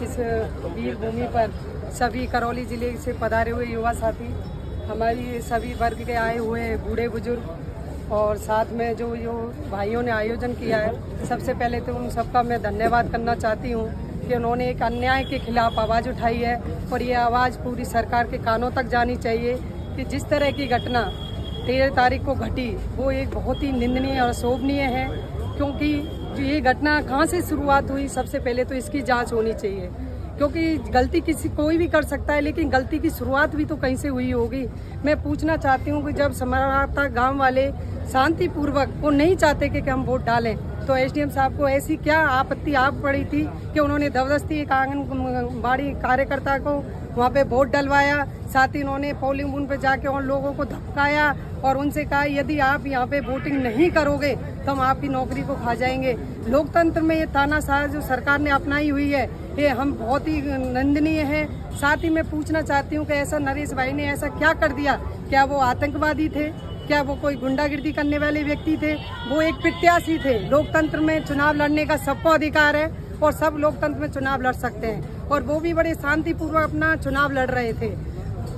इस वीर भूमि पर सभी करौली जिले से पधारे हुए युवा साथी, हमारी सभी वर्ग के आए हुए बूढ़े बुजुर्ग और साथ में जो भाइयों ने आयोजन किया है, सबसे पहले तो उन सबका मैं धन्यवाद करना चाहती हूँ कि उन्होंने एक अन्याय के खिलाफ आवाज़ उठाई है और ये आवाज़ पूरी सरकार के कानों तक जानी चाहिए कि जिस तरह की घटना 13 तारीख को घटी वो एक बहुत ही निंदनीय और शोभनीय है, क्योंकि ये घटना कहाँ से शुरुआत हुई, सबसे पहले तो इसकी जांच होनी चाहिए, क्योंकि गलती किसी कोई भी कर सकता है, लेकिन गलती की शुरुआत भी तो कहीं से हुई होगी। मैं पूछना चाहती हूँ कि जब समराता गांव वाले शांतिपूर्वक वो नहीं चाहते कि हम वोट डालें, तो एसडीएम साहब को ऐसी क्या आपत्ति आप पड़ी थी कि उन्होंने जबरदस्ती एक आंगनबाड़ी कार्यकर्ता को वहाँ पे वोट डलवाया, साथ ही उन्होंने पोलिंग बूथ पे जाके उन लोगों को धमकाया और उनसे कहा यदि आप यहाँ पे वोटिंग नहीं करोगे तो हम आपकी नौकरी को खा जाएंगे। लोकतंत्र में ये तानाशाह जो सरकार ने अपनाई हुई है, ये हम बहुत ही निंदनीय है। साथ ही मैं पूछना चाहती हूँ कि ऐसा नरेश भाई ने ऐसा क्या कर दिया? क्या वो आतंकवादी थे? क्या वो कोई गुंडागिर्दी करने वाले व्यक्ति थे? वो एक प्रत्याशी थे। लोकतंत्र में चुनाव लड़ने का सबको अधिकार है और सब लोकतंत्र में चुनाव लड़ सकते हैं, और वो भी बड़े शांतिपूर्वक अपना चुनाव लड़ रहे थे।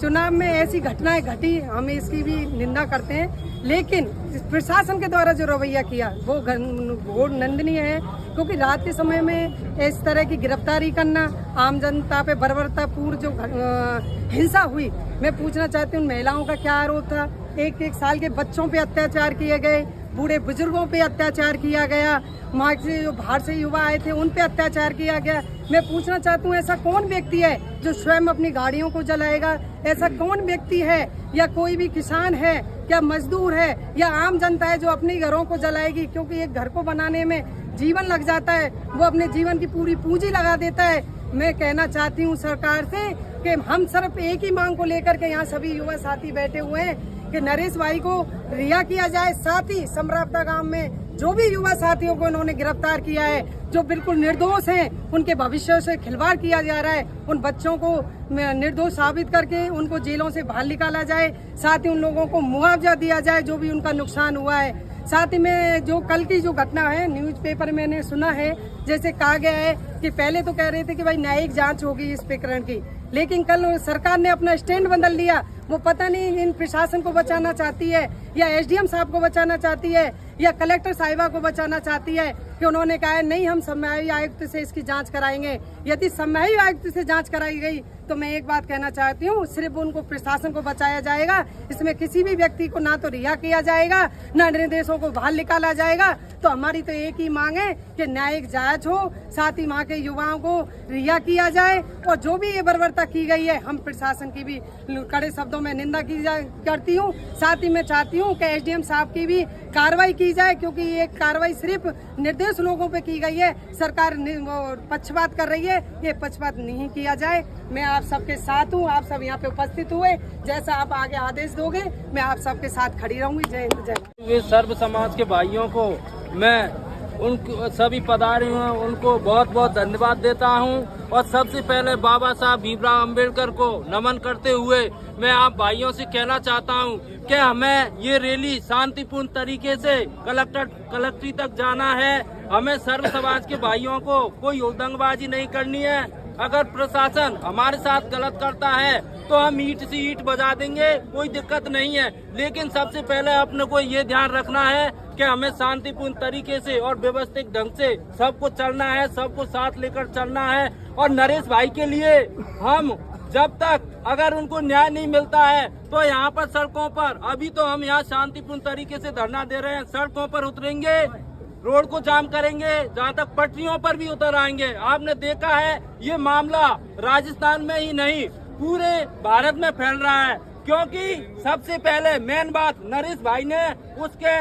चुनाव में ऐसी घटनाएं घटी, हम इसकी भी निंदा करते हैं, लेकिन प्रशासन के द्वारा जो रवैया किया वो निंदनीय है, क्योंकि रात के समय में इस तरह की गिरफ्तारी करना, आम जनता पे बर्बरतापूर्ण जो हिंसा हुई। मैं पूछना चाहती हूँ महिलाओं का क्या आरोप था? एक साल के बच्चों पे अत्याचार किए गए, बूढ़े बुजुर्गों पे अत्याचार किया गया, वहाँ से जो बाहर से युवा आए थे उन पे अत्याचार किया गया। मैं पूछना चाहती हूँ ऐसा कौन व्यक्ति है जो स्वयं अपनी गाड़ियों को जलाएगा? ऐसा कौन व्यक्ति है, या कोई भी किसान है, क्या मजदूर है, या आम जनता है जो अपने घरों को जलाएगी? क्योंकि एक घर को बनाने में जीवन लग जाता है, वो अपने जीवन की पूरी पूंजी लगा देता है। मैं कहना चाहती हूँ सरकार से कि हम सिर्फ एक ही मांग को लेकर के यहाँ सभी युवा साथी बैठे हुए हैं कि नरेश भाई को रिहा किया जाए। साथ ही समराता गांव में जो भी युवा साथियों को इन्होंने गिरफ्तार किया है, जो बिल्कुल निर्दोष हैं, उनके भविष्य से खिलवाड़ किया जा रहा है, उन बच्चों को निर्दोष साबित करके उनको जेलों से बाहर निकाला जाए। साथ ही उन लोगों को मुआवजा दिया जाए जो भी उनका नुकसान हुआ है। साथ ही में जो कल की जो घटना है, न्यूज़पेपर में मैंने सुना है, जैसे कहा गया है कि पहले तो कह रहे थे कि भाई न्यायिक जांच होगी इस प्रकरण की, लेकिन कल सरकार ने अपना स्टैंड बदल लिया। वो पता नहीं इन प्रशासन को बचाना चाहती है, या एसडीएम साहब को बचाना चाहती है, या कलेक्टर साहिबा को बचाना चाहती है, कि उन्होंने कहा है नहीं हम सम्मानीय आयुक्त से इसकी जांच कराएंगे। यदि सम्मानीय आयुक्त से जांच कराई गई तो मैं एक बात कहना चाहती हूँ, सिर्फ उनको प्रशासन को बचाया जाएगा, इसमें किसी भी व्यक्ति को ना तो रिहा किया जाएगा, ना निर्देशों को बाहर निकाला जाएगा। तो हमारी तो एक ही मांग है कि न्यायिक जांच हो, साथ ही वहाँ के युवाओं को रिहा किया जाए, और जो भी ये बर्बरता की गई है हम प्रशासन की भी कड़े शब्दों में निंदा करती हूँ। साथ ही मैं चाहती हूँ कि एसडीएम साहब की भी कार्रवाई की जाए, क्योंकि ये कार्रवाई सिर्फ निर्देश लोगों पे की गई है। सरकार पक्षपात कर रही है, ये पक्षपात नहीं किया जाए। मैं आप सबके साथ हूँ, आप सब यहाँ पे उपस्थित हुए, जैसा आप आगे आदेश दोगे मैं आप सबके साथ खड़ी रहूंगी। जय हिंद जय भारत। वे सर्व समाज के भाइयों को मैं उन सभी पधारे हुए उनको बहुत बहुत धन्यवाद देता हूं, और सबसे पहले बाबा साहब भीमराव अंबेडकर को नमन करते हुए मैं आप भाइयों से कहना चाहता हूं कि हमें ये रैली शांतिपूर्ण तरीके से कलेक्ट्री तक जाना है। हमें सर्व समाज के भाइयों को कोई उदंगबाजी नहीं करनी है। अगर प्रशासन हमारे साथ गलत करता है तो हम ईंट से ईंट बजा देंगे, कोई दिक्कत नहीं है, लेकिन सबसे पहले अपने को ये ध्यान रखना है कि हमें शांतिपूर्ण तरीके से और व्यवस्थित ढंग से सबको चलना है, सबको साथ लेकर चलना है। और नरेश भाई के लिए हम जब तक अगर उनको न्याय नहीं मिलता है तो यहाँ पर सड़कों पर, अभी तो हम यहाँ शांतिपूर्ण तरीके से धरना दे रहे हैं, सड़कों पर उतरेंगे, रोड को जाम करेंगे, जहाँ तक पटरियों पर भी उतर आएंगे। आपने देखा है ये मामला राजस्थान में ही नहीं पूरे भारत में फैल रहा है, क्योंकि सबसे पहले मेन बात नरेश भाई ने उसके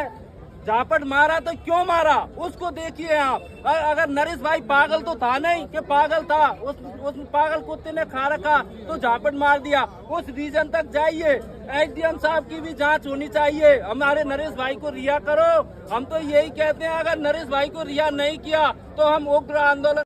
झापट मारा तो क्यों मारा उसको देखिए आप। अगर नरेश भाई पागल तो था नहीं कि पागल था, उस पागल कुत्ते ने खा रखा तो झापट मार दिया। उस रीजन तक जाइए, एसडीएम साहब की भी जांच होनी चाहिए, हमारे नरेश भाई को रिहा करो। हम तो यही कहते हैं, अगर नरेश भाई को रिहा नहीं किया तो हम उग्र आंदोलन